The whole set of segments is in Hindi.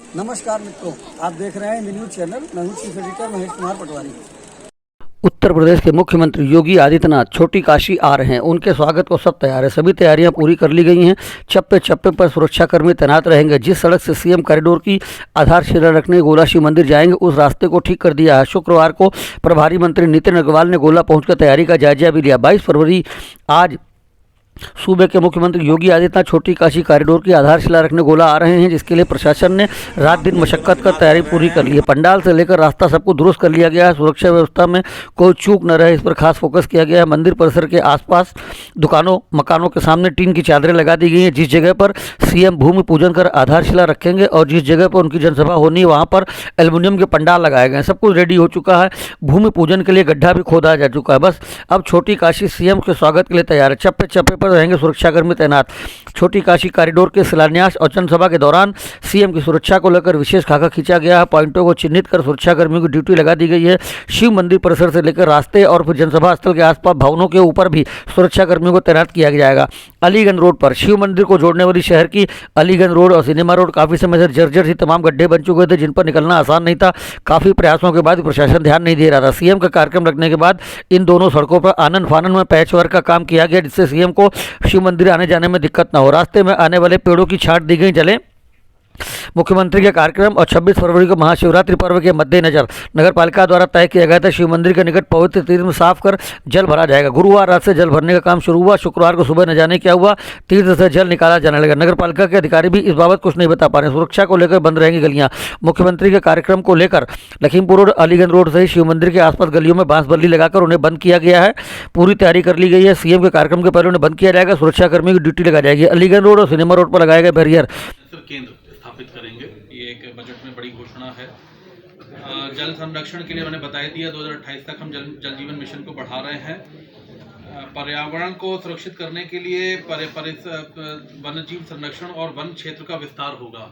नमस्कार मित्रों, आप देख रहे हैं न्यूज चैनल। मैं हूं चीफ एडिटर महेश कुमार पटवारी। उत्तर प्रदेश के मुख्यमंत्री योगी आदित्यनाथ छोटी काशी आ रहे हैं। उनके स्वागत को सब तैयार है। सभी तैयारियां पूरी कर ली गई हैं। चप्पे चप्पे पर सुरक्षाकर्मी तैनात रहेंगे। जिस सड़क से सीएम कॉरिडोर की आधारशिला रखने गोला शिव मंदिर जाएंगे, उस रास्ते को ठीक कर दिया है। शुक्रवार को प्रभारी मंत्री नितिन अग्रवाल ने गोला पहुंचकर तैयारी का जायजा भी लिया। 22 फरवरी आज सूबे के मुख्यमंत्री योगी आदित्यनाथ छोटी काशी कॉरिडोर की आधारशिला रखने गोला आ रहे हैं, जिसके लिए प्रशासन ने रात दिन मशक्कत कर तैयारी पूरी कर ली है। पंडाल से लेकर रास्ता सबको दुरुस्त कर लिया गया है। सुरक्षा व्यवस्था में कोई चूक न रहे, इस पर खास फोकस किया गया है। मंदिर परिसर के आसपास दुकानों मकानों के सामने टीन की चादरें लगा दी गई हैं। जिस जगह पर सीएम भूमि पूजन कर आधारशिला रखेंगे और जिस जगह पर उनकी जनसभा होनी है, वहाँ पर एल्युमिनियम के पंडाल लगाए गए हैं। सब कुछ रेडी हो चुका है। भूमि पूजन के लिए गड्ढा भी खोदा जा चुका है। बस अब छोटी काशी सीएम के स्वागत के लिए तैयार है। चप्पे चप्पे पर रहेंगे सुरक्षाकर्मी तैनात। छोटी काशी कॉरिडोर के शिलान्यास और जनसभा के दौरान सीएम की सुरक्षा को लेकर विशेष खाका खींचा गया है। पॉइंटों को चिन्हित कर सुरक्षाकर्मियों की ड्यूटी लगा दी गई है। शिव मंदिर परिसर से लेकर रास्ते और फिर जनसभा स्थल के आसपास भवनों के ऊपर भी सुरक्षाकर्मियों को तैनात किया जाएगा। अलीगंज रोड पर शिव मंदिर को जोड़ने वाली शहर की अलीगंज रोड और सिनेमा रोड काफी समय से जर्जर थी। तमाम गड्ढे बन चुके थे, जिन पर निकलना आसान नहीं था। काफी प्रयासों के बाद प्रशासन ध्यान नहीं दे रहा था। सीएम का कार्यक्रम रखने के बाद इन दोनों सड़कों पर आनन फानन में पैच वर्क का काम किया गया, जिससे सीएम को शिव मंदिर आने जाने में दिक्कत न हो। रास्ते में आने वाले पेड़ों की छांट दी गई। जले मुख्यमंत्री के कार्यक्रम और 26 फरवरी को महाशिवरात्रि पर्व के मद्देनजर नगर पालिका द्वारा तय किया गया था शिव मंदिर के निकट पवित्र तीर्थ में साफ कर जल भरा जाएगा। गुरुवार रात से जल भरने का काम शुरू हुआ। शुक्रवार को सुबह न जाने क्या हुआ, तीर्थ से जल निकाला जाने लगा। नगर पालिका के अधिकारी भी इस बाबत कुछ नहीं बता पा रहे। सुरक्षा को लेकर बंद रहेंगी गलियां। मुख्यमंत्री के कार्यक्रम को लेकर लखीमपुर रोड, अलीगंज रोड सहित शिव मंदिर के आसपास गलियों में बांस बल्ली लगाकर उन्हें बंद किया गया है। पूरी तैयारी कर ली गई है। सीएम के कार्यक्रम के पहले उन्हें बंद किया जाएगा। सुरक्षाकर्मी की ड्यूटी लगाई जाएगी। अलीगंज रोड और सिनेमा रोड पर लगाए गए बैरियर केंद्र स्थापित करेंगे। ये एक बजट में बड़ी घोषणा है। जल संरक्षण के लिए मैंने बता दिया 2028 तक हम जल जीवन मिशन को बढ़ा रहे हैं। पर्यावरण को सुरक्षित करने के लिए वन्य जीव संरक्षण और वन क्षेत्र का विस्तार होगा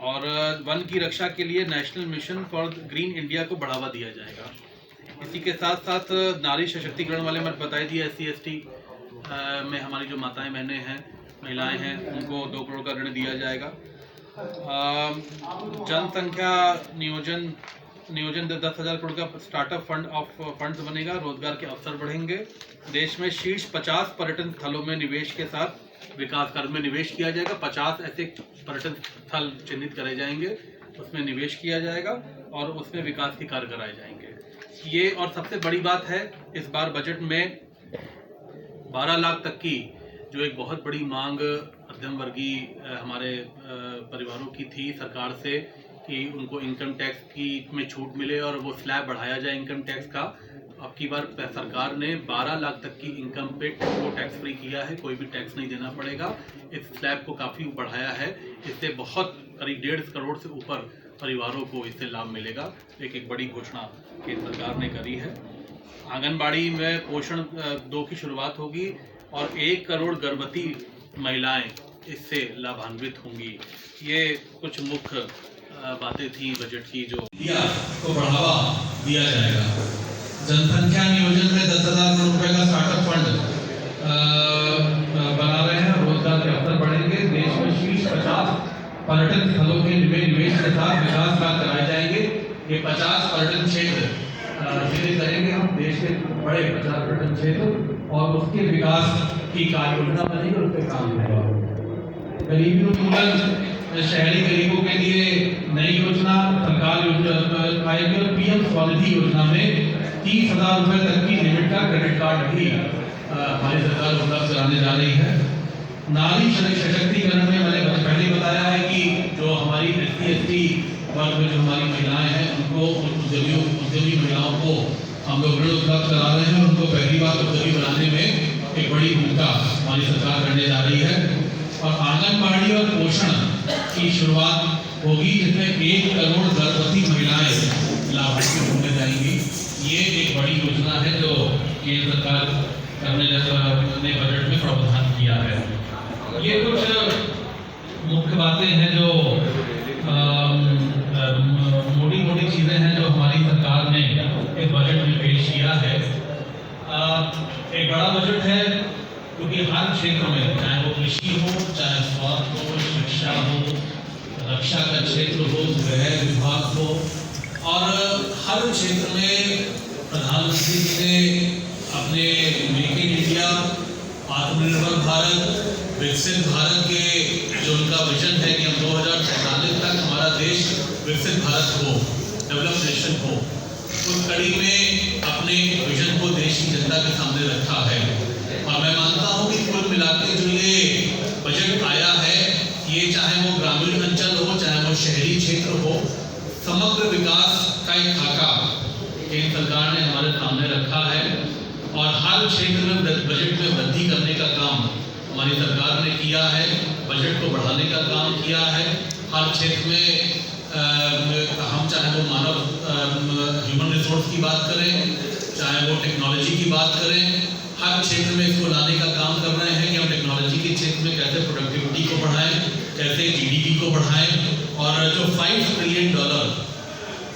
और वन की रक्षा के लिए national mission for green India को बढ़ावा दिया जाएगा। इसी के साथ साथ नारी सशक्तिकरण वाले मैंने बता दिया SC/ST में हमारी जो माताएं बहनें हैं, महिलाएं हैं, उनको 2 करोड़ का ऋण दिया जाएगा। जनसंख्या नियोजन 10,000 करोड़ का स्टार्टअप फंड्स बनेगा। रोजगार के अवसर बढ़ेंगे। देश में शीर्ष 50 पर्यटन स्थलों में निवेश के साथ विकास कार्य में निवेश किया जाएगा। 50 ऐसे पर्यटन स्थल चिन्हित करे जाएंगे, उसमें निवेश किया जाएगा और उसमें विकास के कार्य कराए जाएंगे। ये और सबसे बड़ी बात है, इस बार बजट में 12 लाख तक की जो एक बहुत बड़ी मांग मध्यम वर्गीय हमारे परिवारों की थी सरकार से कि उनको इनकम टैक्स की में छूट मिले और वो स्लैब बढ़ाया जाए इनकम टैक्स का। अब की बार सरकार ने 12 लाख तक की इनकम पे को टैक्स फ्री किया है। कोई भी टैक्स नहीं देना पड़ेगा। इस स्लैब को काफ़ी बढ़ाया है। इससे बहुत करीब 1.5 करोड़ से ऊपर परिवारों को इससे लाभ मिलेगा। एक बड़ी घोषणा केंद्र सरकार ने करी है। आंगनबाड़ी में पोषण 2 की शुरुआत होगी और 1 करोड़ गर्भवती महिलाएं इससे लाभान्वित होंगी। ये कुछ मुख्य बातें थी बजट की जो को बढ़ावा दिया जाएगा। जनसंख्या नियोजन में 10,000 करोड़ रुपए का स्टार्टअप फंड बना रहे हैं। रोजगार के अवसर बढ़ेंगे। देश में शीर्ष 50 पर्यटन स्थलों के निवेश के साथ विकास कार्य कराए जाएंगे। ये 50 पर्यटन क्षेत्र चिन्हित करेंगे हम, देश के बड़े 50 पर्यटन क्षेत्र, और उसके विकास की कार्य योजना बनेगी और उस पर काम होगा। गरीबी उन्मूलन शहरी गरीबों के लिए नई योजना सरकार आएगी और PM स्वनिधि योजना में 30,000 रुपए तक की लिमिट का क्रेडिट कार्ड भी हमारी सरकार उपलब्ध कराने जा रही है। नारी सशक्तिकरण में मैंने पहले बताया है कि जो हमारी SC/ST वर्ग में जो हमारी महिलाएं हैं, उनको उद्यमी महिलाओं को हम लोग ऋण उपलब्ध करा रहे हैं। उनको पहली बार उद्यमी बनाने में एक बड़ी भूमिका हमारी सरकार करने जा रही है। और आंगनबाड़ी और पोषण की शुरुआत होगी, जिसमें 1 करोड़ गर्भवती महिलाएं लाभान्वित होने जाएंगी। ये एक बड़ी योजना है जो केंद्र सरकार ने बजट में प्रावधान किया है। ये कुछ मुख्य बातें हैं जो मोटी चीजें हैं जो हमारी सरकार ने इस बजट में पेश किया है। एक बड़ा बजट है क्योंकि हर क्षेत्र में, चाहे वो कृषि हो, चाहे स्वास्थ्य हो, शिक्षा हो, रक्षा का क्षेत्र हो, गृह विभाग हो, और हर क्षेत्र में प्रधानमंत्री जी ने अपने मेक इन इंडिया, आत्मनिर्भर भारत, विकसित भारत के जो उनका विजन है कि हम 2047 तक हमारा देश विकसित भारत हो, डेवलप नेशन हो, उस कड़ी में अपने विजन को देश की जनता के सामने रखा है। और मैं मानता हूँ कि कुल मिलाकर जो ये बजट आया है, ये चाहे वो ग्रामीण अंचल हो, चाहे वो शहरी क्षेत्र हो, समग्र विकास का एक खाका केंद्र सरकार ने हमारे सामने रखा है। और हर क्षेत्र में बजट में वृद्धि करने का काम हमारी सरकार ने किया है, बजट को बढ़ाने का काम किया है। हर क्षेत्र में हम चाहे वो मानव ह्यूमन रिसोर्स की बात करें, चाहे वो टेक्नोलॉजी की बात करें, हर क्षेत्र में इसको लाने का काम कर रहे हैं कि हम टेक्नोलॉजी के क्षेत्र में कैसे प्रोडक्टिविटी को बढ़ाएं, कैसे जीडीपी को बढ़ाएं। और जो $5 ट्रिलियन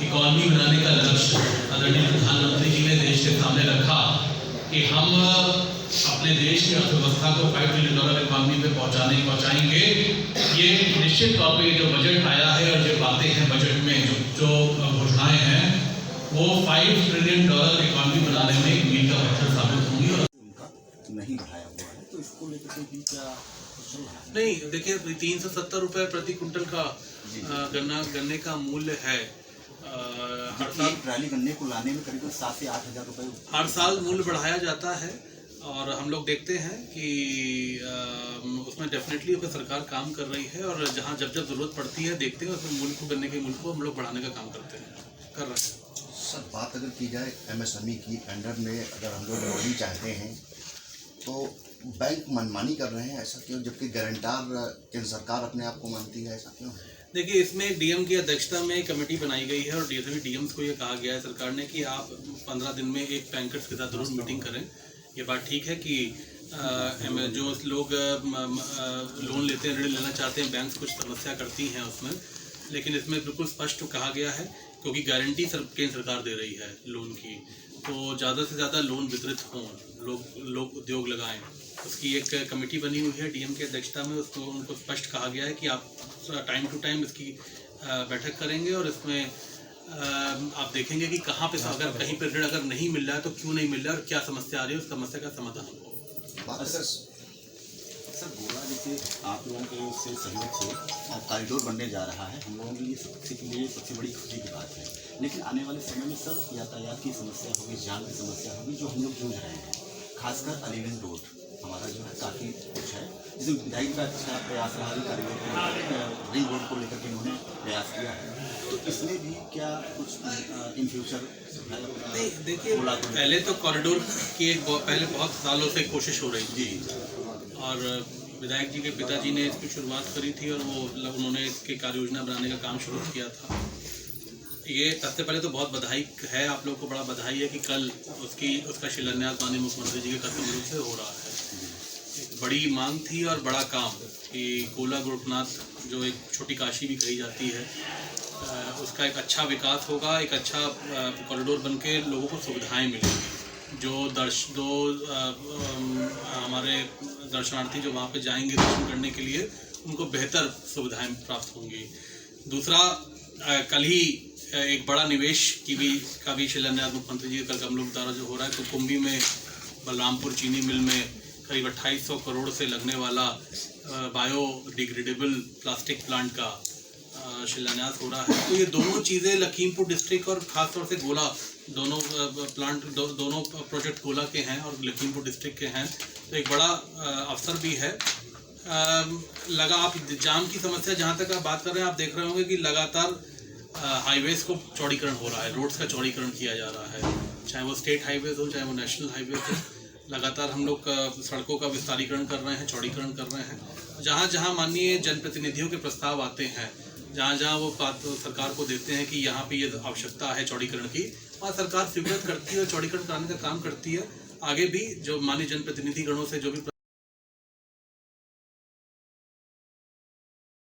इकॉनमी बनाने का लक्ष्य आदरणीय प्रधानमंत्री जी ने देश के सामने रखा कि हम अपने देश की अर्थव्यवस्था को $5 ट्रिलियन इकॉनमी पे पहुंचाएंगे, ये निश्चित तौर पे जो बजट आया है और जो बातें हैं बजट में जो घोषणाएं हैं, वो $5 ट्रिलियन इकॉनमी बनाने में एक मील का पत्थर साबित होंगी। और नहीं बढ़ाया हुआ है, तो इसको लेकर के भी क्या चल रहा है? नहीं, देखिए 370 रुपये प्रति कुंटल का गन्ने का मूल्य है। हर साल ट्राली गन्ने को लाने में करीब 7 से 8 हज़ार रुपये हर साल मूल्य बढ़ाया जाता है। और हम लोग देखते हैं कि उसमें डेफिनेटली उसमें सरकार काम कर रही है, और जहाँ जब जरूरत पड़ती है देखते हैं उसमें मूल्य को, गन्ने के मूल्य को हम लोग बढ़ाने का काम कर रहे हैं। सर, बात अगर की जाए एमएसएमई की अंडर में, अगर हम लोग लोन चाहते हैं तो बैंक मनमानी कर रहे हैं, ऐसा क्यों? जबकि गारंटर केंद्र सरकार अपने आप को मानती है, ऐसा क्यों है? देखिए, इसमें डीएम की अध्यक्षता में कमेटी बनाई गई है, और डीएम्स को ये कहा गया है सरकार ने कि आप 15 दिन में एक बैंकर्स के साथ जरूर मीटिंग करें। ये बात ठीक है कि जो लोग लोन लेते हैं, ऋण लेना चाहते हैं, बैंक कुछ समस्या करती हैं उसमें, लेकिन इसमें बिल्कुल स्पष्ट कहा गया है क्योंकि गारंटी केंद्र सरकार दे रही है लोन की, तो ज़्यादा से ज़्यादा लोन वितरित हों, लोग उद्योग लगाएं। उसकी एक कमेटी बनी हुई है डीएम की अध्यक्षता में, उसको उनको स्पष्ट कहा गया है कि आप टाइम टू टाइम इसकी बैठक करेंगे, और इसमें आप देखेंगे कि कहाँ पे अगर कहीं पे ऋण अगर नहीं मिल रहा है तो क्यों नहीं मिल रहा है और क्या समस्या आ रही है, उस समस्या का समाधान हो। सर गोला जैसे आप लोगों के उससे सहयोग से कॉरिडोर बनने जा रहा है, हम लोगों के लिए सबसे बड़ी खुशी की बात है। लेकिन आने वाले समय में सर यातायात की समस्या होगी, जान की समस्या होगी, जो हम लोग जूझ रहे हैं। खासकर अलीगंज रोड हमारा जो है काफ़ी कुछ है, जिसमें विधायक का अच्छा प्रयास रहा है, कॉरिडोर को रिंग रोड को लेकर के उन्होंने प्रयास किया है, तो इसमें भी क्या कुछ इन फ्यूचर? देखिए, पहले तो कॉरिडोर की पहले बहुत सालों से कोशिश हो रही थी, और विधायक जी के पिताजी ने इसकी शुरुआत करी थी, और उन्होंने इसकी कार्य योजना बनाने का काम शुरू किया था। ये सबसे पहले तो बहुत बधाई है, आप लोग को बड़ा बधाई है कि कल उसका शिलान्यास माननीय मुख्यमंत्री जी के कर्तव्य से हो रहा है। एक बड़ी मांग थी और बड़ा काम कि गोला गोरखनाथ, जो एक छोटी काशी भी कही जाती है, उसका एक अच्छा विकास होगा, एक अच्छा कॉरिडोर बन के लोगों को सुविधाएं मिलेंगी। जो हमारे दर्शनार्थी जो वहाँ पे जाएंगे दर्शन करने के लिए, उनको बेहतर सुविधाएं प्राप्त होंगी। दूसरा, कल ही एक बड़ा निवेश का भी शिलान्यास मुख्यमंत्री जी कल हम लोग द्वारा जो हो रहा है, तो कुंभी में बलरामपुर चीनी मिल में करीब 2800 करोड़ से लगने वाला बायोडिग्रेडेबल प्लास्टिक प्लांट का शिलान्यास हो रहा है। तो ये दोनों चीज़ें लखीमपुर डिस्ट्रिक्ट और ख़ासतौर से गोला, दोनों दोनों प्रोजेक्ट गोला के हैं और लखीमपुर डिस्ट्रिक्ट के हैं, तो एक बड़ा अवसर भी है। आप जाम की समस्या जहाँ तक आप बात कर रहे हैं, आप देख रहे होंगे कि लगातार हाईवेज़ को चौड़ीकरण हो रहा है, रोड्स का चौड़ीकरण किया जा रहा है, चाहे वो स्टेट हाईवेज़ हो, चाहे वो नेशनल हाईवेज़ हो। लगातार हम लोग सड़कों का विस्तारीकरण कर रहे हैं, चौड़ीकरण कर रहे हैं। जहाँ जहाँ माननीय जनप्रतिनिधियों के प्रस्ताव आते हैं, जहाँ जहाँ वो बात सरकार को देते हैं कि यहाँ पे ये आवश्यकता है चौड़ीकरण की, और सरकार स्वीकृत करती है और चौड़ीकरण कराने का काम करती है। आगे भी जो माननीय जनप्रतिनिधि गणों से जो भी